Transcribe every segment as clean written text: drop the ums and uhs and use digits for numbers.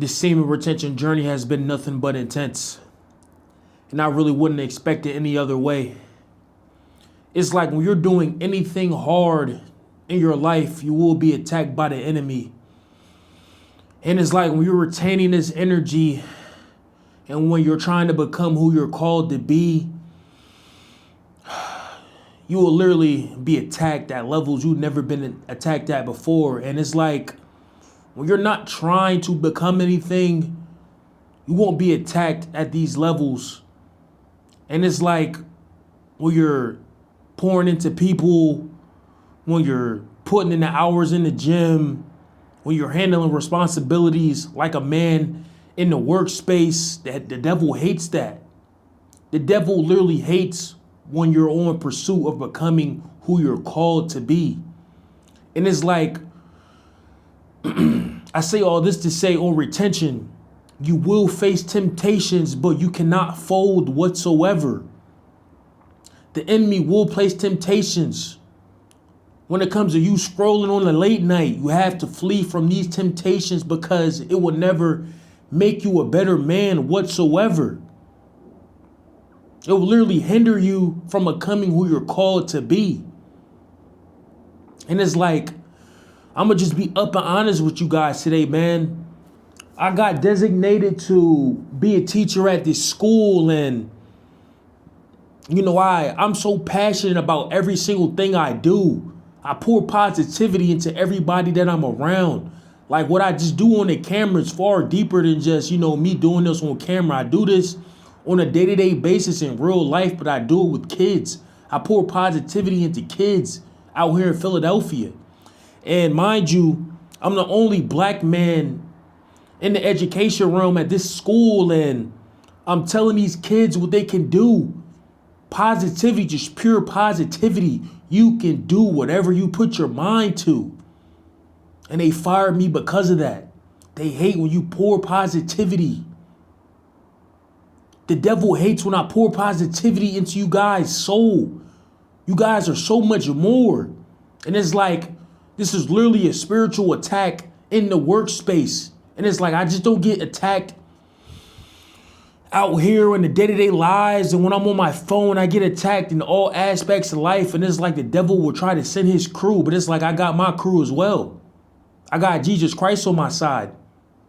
This semen retention journey has been nothing but intense. And I really wouldn't expect it any other way. It's like when you're doing anything hard in your life, you will be attacked by the enemy. And it's like when you're retaining this energy and when you're trying to become who you're called to be, you will literally be attacked at levels you've never been attacked at before. And it's like when you're not trying to become anything, you won't be attacked at these levels. And it's like when you're pouring into people, when you're putting in the hours in the gym, when you're handling responsibilities like a man in the workspace, that the devil hates that. The devil literally hates when you're on pursuit of becoming who you're called to be. And it's like, I say all this to say on retention, you will face temptations, but you cannot fold whatsoever. The enemy will place temptations. When it comes to you scrolling on a late night, you have to flee from these temptations because it will never make you a better man whatsoever. It will literally hinder you from becoming who you're called to be. And it's like, I'm going to just be up and honest with you guys today, man. I got designated to be a teacher at this school, and you know, I'm so passionate about every single thing I do. I pour positivity into everybody that I'm around. Like what I just do on the camera is far deeper than just, you know, me doing this on camera. I do this on a day-to-day basis in real life, but I do it with kids. I pour positivity into kids out here in Philadelphia. And mind you, I'm the only black man in the education realm at this school, and I'm telling these kids what they can do. Positivity, just pure positivity. You can do whatever you put your mind to. And they fired me because of that. They hate when you pour positivity. The devil hates when I pour positivity into you guys' soul. You guys are so much more. And it's like, this is literally a spiritual attack in the workspace. And it's like, I just don't get attacked out here in the day-to-day lives. And when I'm on my phone, I get attacked in all aspects of life. And it's like the devil will try to send his crew. But it's like, I got my crew as well. I got Jesus Christ on my side.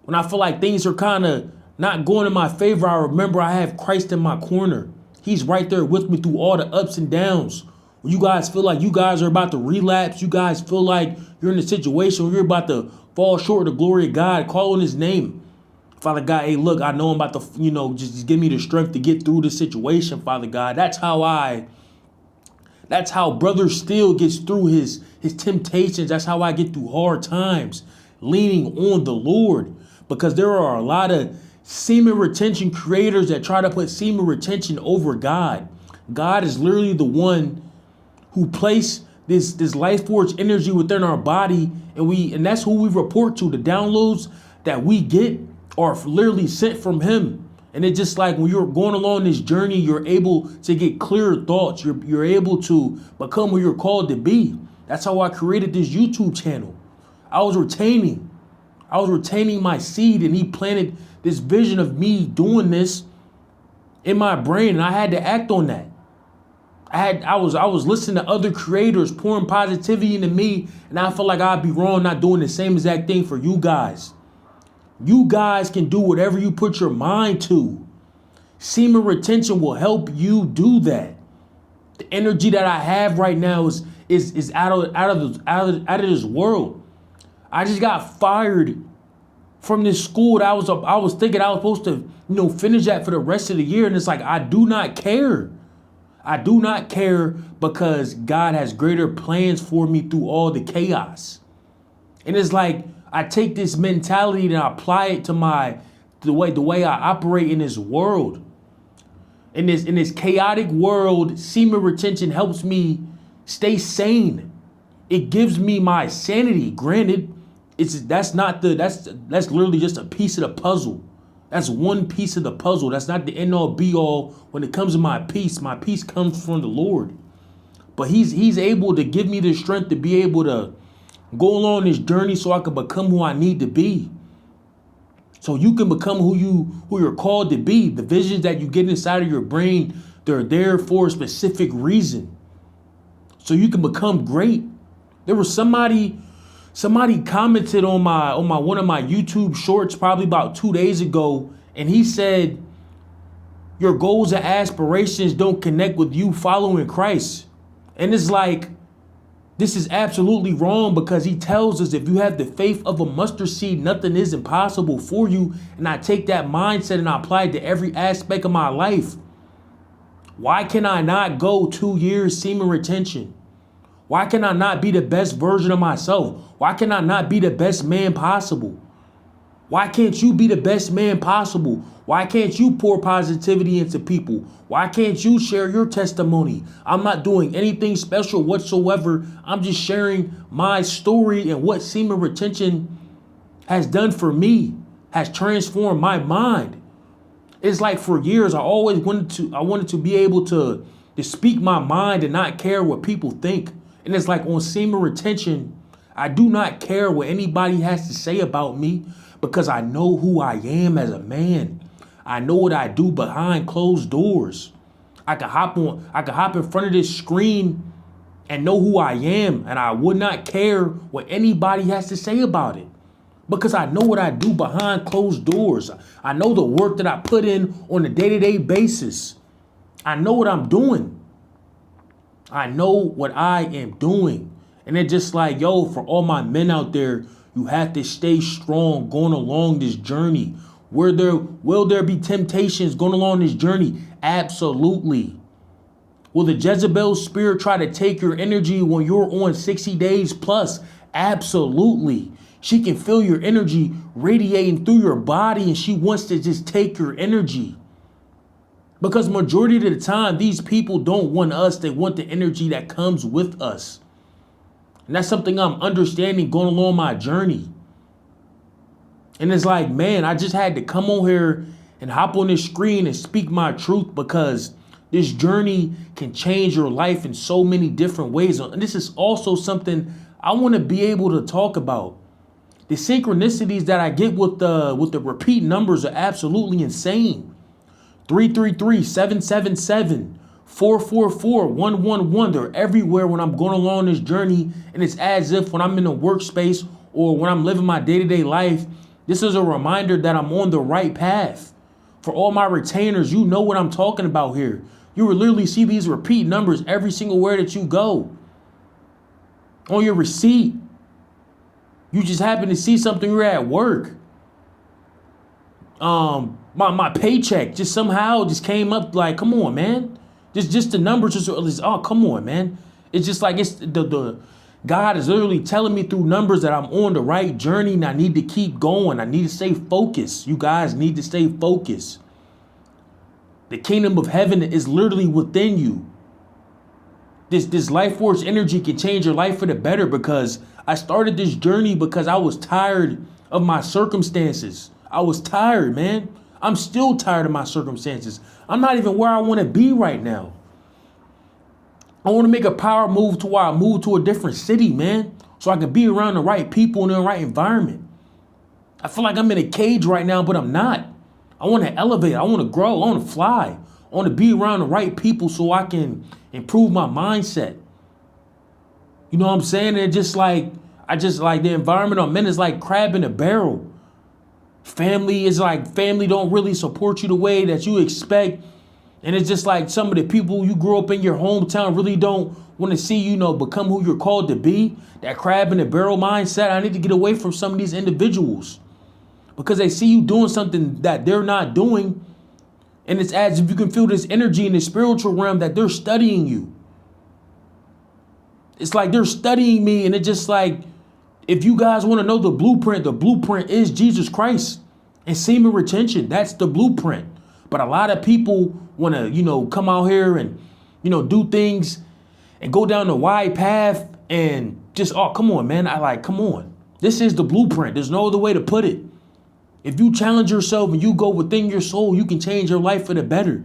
When I feel like things are kind of not going in my favor, I remember I have Christ in my corner. He's right there with me through all the ups and downs. When you guys feel like you guys are about to relapse, you guys feel like you're in a situation where you're about to fall short of the glory of God, call on his name. Father God, hey, look, I know I'm about to, you know, just give me the strength to get through this situation, Father God. That's how Brother Steele gets through his temptations. That's how I get through hard times, leaning on the Lord. Because there are a lot of semen retention creators that try to put semen retention over God. God is literally the one who placed this life force energy within our body, and that's who we report to. The downloads that we get are literally sent from him. And it's just like when you're going along this journey, you're able to get clearer thoughts. You're able to become who you're called to be. That's how I created this YouTube channel. I was retaining my seed, and he planted this vision of me doing this in my brain, and I had to act on that. I was listening to other creators pouring positivity into me, and I felt like I'd be wrong not doing the same exact thing for you guys. You guys can do whatever you put your mind to. Semen retention will help you do that. The energy that I have right now is out of this world. I just got fired from this school that I was thinking I was supposed to, you know, finish that for the rest of the year, and it's like, I do not care. I do not care because God has greater plans for me through all the chaos. And it's like, I take this mentality and I apply it to the way I operate in this world. In this chaotic world, semen retention helps me stay sane. It gives me my sanity. Granted, that's literally just a piece of the puzzle. That's one piece of the puzzle. That's not the end all be all when it comes to my peace. My peace comes from the Lord. But he's able to give me the strength to be able to go along this journey so I can become who I need to be. So you can become who you're called to be. The visions that you get inside of your brain, they're there for a specific reason. So you can become great. There was somebody commented on my one of my YouTube shorts probably about 2 days ago, and he said your goals and aspirations don't connect with you following Christ. And it's like, this is absolutely wrong, because he tells us if you have the faith of a mustard seed, nothing is impossible for you. And I take that mindset and I apply it to every aspect of my life. Why can I not go 2 years semen retention? Why can I not be the best version of myself? Why can I not be the best man possible? Why can't you be the best man possible? Why can't you pour positivity into people? Why can't you share your testimony? I'm not doing anything special whatsoever. I'm just sharing my story and what semen retention has done for me, has transformed my mind. It's like for years, I wanted to be able to speak my mind and not care what people think. And it's like on semen retention, I do not care what anybody has to say about me, because I know who I am as a man. I know what I do behind closed doors. I could hop in front of this screen and know who I am, and I would not care what anybody has to say about it, because I know what I do behind closed doors. I know the work that I put in on a day-to-day basis. I know what I'm doing. I know what I am doing. And it's just like, yo, for all my men out there, you have to stay strong going along this journey. Will there be temptations going along this journey? Absolutely. Will the Jezebel spirit try to take your energy when you're on 60 days plus? Absolutely. She can feel your energy radiating through your body, and she wants to just take your energy. Because majority of the time, these people don't want us. They want the energy that comes with us. And that's something I'm understanding going along my journey. And it's like, man, I just had to come on here and hop on this screen and speak my truth, because this journey can change your life in so many different ways. And this is also something I want to be able to talk about. The synchronicities that I get with the repeat numbers are absolutely insane. 333-777, 444-111. They're everywhere when I'm going along this journey. And it's as if when I'm in a workspace or when I'm living my day-to-day life, this is a reminder that I'm on the right path. For all my retainers, you know what I'm talking about here. You will literally see these repeat numbers every single where that you go. On your receipt. You just happen to see something, you're at work. My paycheck just somehow just came up, like, come on, man. Just the numbers just, oh, come on, man. It's just like it's the God is literally telling me through numbers that I'm on the right journey, and I need to keep going. I need to stay focused. You guys need to stay focused. The kingdom of heaven is literally within you. This life force energy can change your life for the better, because I started this journey because I was tired of my circumstances. I was tired, man. I'm still tired of my circumstances. I'm not even where I want to be right now. I want to make a power move to where I move to a different city, man, so I can be around the right people in the right environment. I feel like I'm in a cage right now, but I'm not. I want to elevate. I want to grow. I want to fly. I want to be around the right people so I can improve my mindset. You know what I'm saying? And I just like the environment I'm in is like crab in a barrel. Family don't really support you the way that you expect. And it's just like some of the people you grew up in your hometown really don't want to see you become who you're called to be. That crab in the barrel mindset. I need to get away from some of these individuals, because they see you doing something that they're not doing. And it's as if you can feel this energy in the spiritual realm that they're studying you. It's like they're studying me, and it's just like, if you guys want to know the blueprint is Jesus Christ and semen retention. That's the blueprint. But a lot of people want to, come out here and, do things and go down the wide path and just, oh, come on, man. Come on. This is the blueprint. There's no other way to put it. If you challenge yourself and you go within your soul, you can change your life for the better.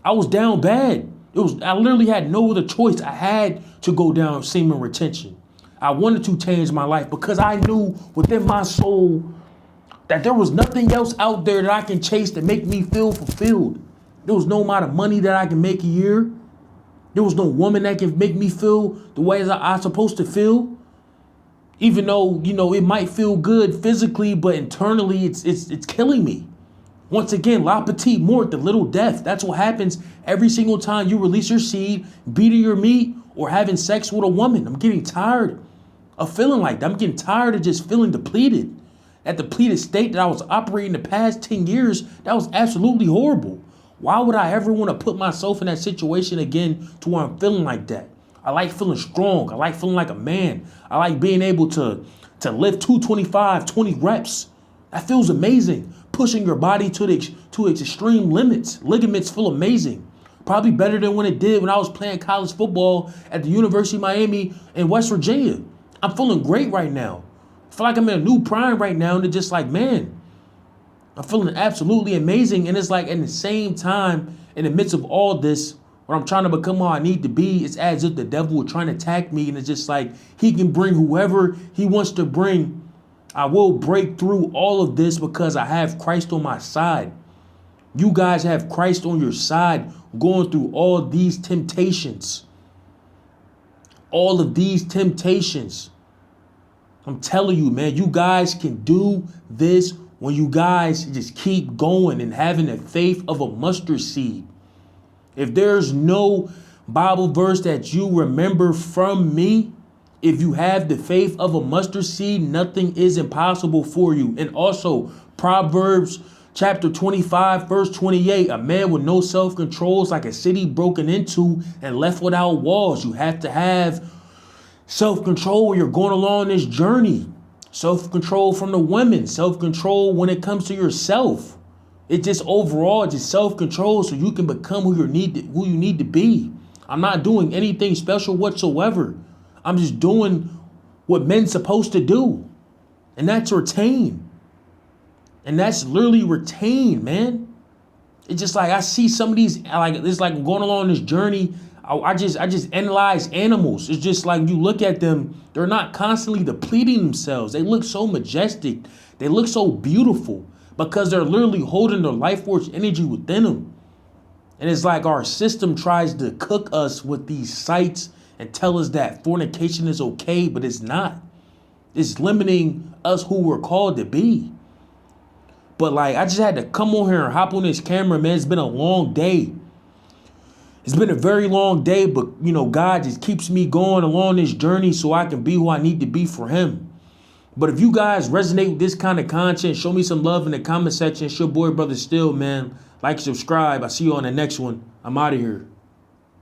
I was down bad. I literally had no other choice. I had to go down semen retention. I wanted to change my life because I knew within my soul That there was nothing else out there that I can chase to make me feel fulfilled. There was no amount of money that I can make a year. There was no woman that can make me feel the way that I'm supposed to feel. Even though, it might feel good physically, but internally it's killing me. Once again, la petite mort, the little death. That's what happens every single time you release your seed, beating your meat, or having sex with a woman. I'm getting tired of feeling like that. I'm getting tired of just feeling depleted. That depleted state that I was operating the past 10 years, that was absolutely horrible. Why would I ever want to put myself in that situation again to where I'm feeling like that? I like feeling strong. I like feeling like a man. I like being able to lift 225, 20 reps. That feels amazing. Pushing your body to its extreme limits. Ligaments feel amazing. Probably better than when it did when I was playing college football at the University of Miami in West Virginia. I'm feeling great right now. I feel like I'm in a new prime right now, and it's just like, man, I'm feeling absolutely amazing. And it's like at the same time, in the midst of all this, when I'm trying to become how I need to be, it's as if the devil is trying to attack me. And it's just like he can bring whoever he wants to bring. I will break through all of this because I have Christ on my side. You guys have Christ on your side going through all these temptations. All of these temptations. I'm telling you, man, you guys can do this when you guys just keep going and having the faith of a mustard seed. If there's no Bible verse that you remember from me, if you have the faith of a mustard seed, nothing is impossible for you. And also, Proverbs chapter 25, verse 28, a man with no self-control is like a city broken into and left without walls. You have to have self-control when you're going along this journey. Self-control from the women, self-control when it comes to yourself. It's just overall just self-control so you can become who you need to be. I'm not doing anything special whatsoever. I'm just doing what men's supposed to do. And that's retain. And that's literally retain, man. It's just like I see some of these, like it's like going along this journey. I just analyze animals. It's just like you look at them, they're not constantly depleting themselves. They look so majestic. They look so beautiful because they're literally holding their life force energy within them. And it's like our system tries to cook us with these sites and tell us that fornication is okay, but it's not. It's limiting us who we're called to be. But like, I just had to come on here and hop on this camera, man. It's been a long day. It's been a very long day, but God just keeps me going along this journey so I can be who I need to be for him. But if you guys resonate with this kind of content, show me some love in the comment section. It's your boy, Brother Still, man. Like, subscribe. I see you on the next one. I'm out of here.